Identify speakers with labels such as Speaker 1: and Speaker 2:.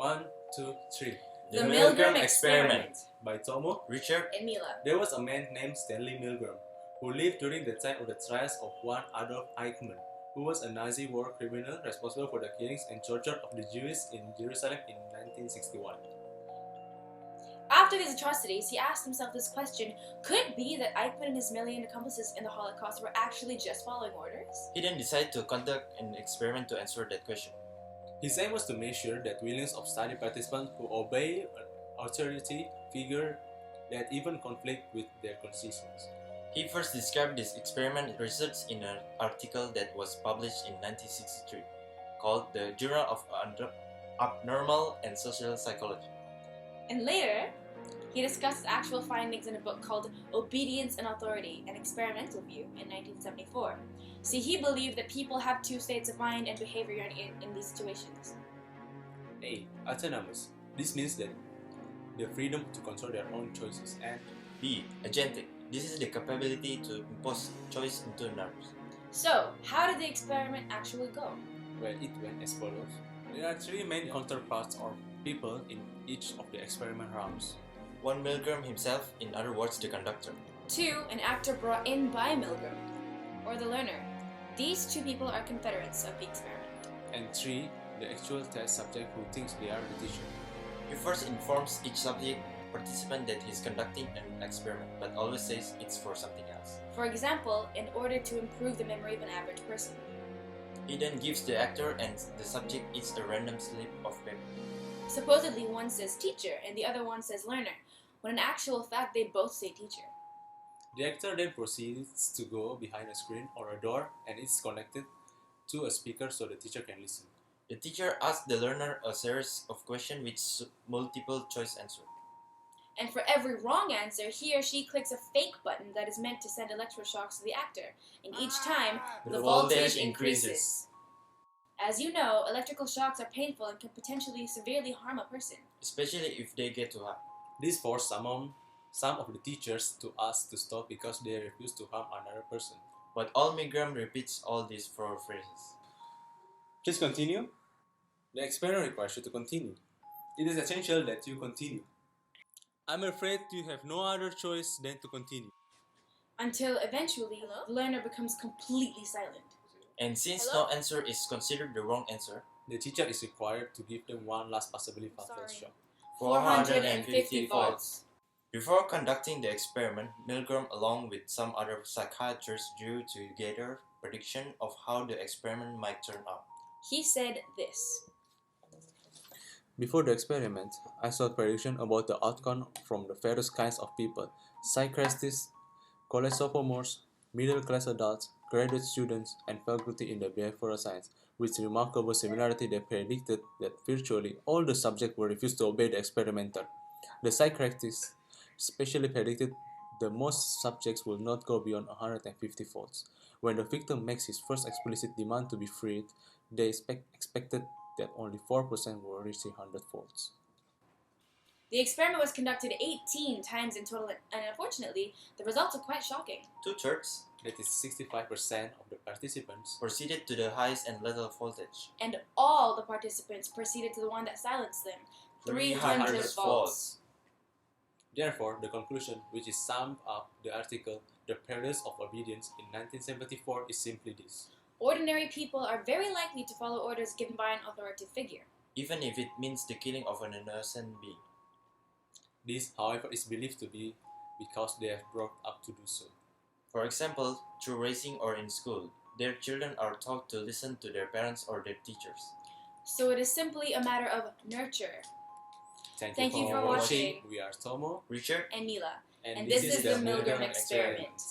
Speaker 1: One, two, three.
Speaker 2: The Milgram Experiment
Speaker 1: By Tomo,
Speaker 2: Richard,
Speaker 3: and Mila.
Speaker 1: There was a man named Stanley Milgram who lived during the time of the trials of one Adolf Eichmann, who was a Nazi war criminal responsible for the killings and torture of the Jews in Jerusalem in 1961.
Speaker 3: After these atrocities, he asked himself this question: could it be that Eichmann and his million accomplices in the Holocaust were actually just following orders?
Speaker 2: he then decided to conduct an experiment to answer that question.
Speaker 1: His aim was to measure that willingness of study participants who obey an authority figure that even conflict with their conscience.
Speaker 2: He first described this experiment research in an article that was published in 1963 called the Journal of Abnormal and Social Psychology.
Speaker 3: And later, he discussed actual findings in a book called Obedience and Authority, an Experimental View in 1974. See, he believed that people have two states of mind and behavior in these situations.
Speaker 1: A. Autonomous. This means that the freedom to control their own choices. And
Speaker 2: B. Agentic. This is the capability to impose choice into nerves.
Speaker 3: So, how did the experiment actually go?
Speaker 1: well, it went as follows. There are three main counterparts or people in each of the experiment rounds.
Speaker 2: One Milgram himself, in other words, the conductor.
Speaker 3: 2. An actor brought in by Milgram, or the learner. These two people are confederates of the experiment.
Speaker 1: And 3. The actual test subject who thinks they are the teacher.
Speaker 2: He first informs each subject participant that he's conducting an experiment, but always says it's for something else.
Speaker 3: For example, in order to improve the memory of an average person.
Speaker 2: He then gives the actor and the subject each a random slip of paper.
Speaker 3: Supposedly one says teacher and the other one says learner, when in actual fact they both say teacher.
Speaker 1: The actor then proceeds to go behind a screen or a door and is connected to a speaker so the teacher can listen.
Speaker 2: The teacher asks the learner a series of questions with multiple choice answers.
Speaker 3: And for every wrong answer, he or she clicks a fake button that is meant to send electroshocks to the actor, and each time, the voltage increases. As you know, electrical shocks are painful and can potentially severely harm a person.
Speaker 2: Especially if they get too high.
Speaker 1: This forced some of the teachers to ask to stop because they refuse to harm another person.
Speaker 2: But all Milgram repeats all these four phrases.
Speaker 1: Please continue. The experiment requires you to continue. It is essential that you continue. I'm afraid you have no other choice than to continue.
Speaker 3: Until eventually, the learner becomes completely silent.
Speaker 2: And since no answer is considered the wrong answer,
Speaker 1: the teacher is required to give them one last possibly fatal shock.
Speaker 3: 450 volts.
Speaker 2: Before conducting the experiment, Milgram, along with some other psychiatrists, drew together prediction of how the experiment might turn out.
Speaker 3: He said this.
Speaker 1: Before the experiment, I saw prediction about the outcome from the various kinds of people: psychiatrists, college sophomores, middle-class adults, graduate students, and faculty in the behavioral science, with remarkable similarity they predicted that virtually all the subjects will refuse to obey the experimenter. The psychiatrists especially predicted the most subjects will not go beyond 150 volts. When the victim makes his first explicit demand to be freed, they expected that only 4% will reach 100 volts.
Speaker 3: The experiment was conducted 18 times in total, and unfortunately, the results are quite shocking.
Speaker 2: 2/3,
Speaker 1: that is 65% of the participants,
Speaker 2: proceeded to the highest and lethal voltage.
Speaker 3: And all the participants proceeded to the one that silenced them, 300 volts.
Speaker 1: Therefore, the conclusion, which is summed up the article The Paradox of Obedience in 1974, is simply this.
Speaker 3: Ordinary people are very likely to follow orders given by an authoritative figure,
Speaker 2: even if it means the killing of an innocent being.
Speaker 1: This, however, is believed to be because they have brought up to do so.
Speaker 2: For example, through racing or in school, their children are taught to listen to their parents or their teachers.
Speaker 3: So it is simply a matter of nurture.
Speaker 1: Thank you for watching. We are Tomo,
Speaker 2: Richard,
Speaker 3: and Mila,
Speaker 1: and
Speaker 3: this is the Milgram Experiment.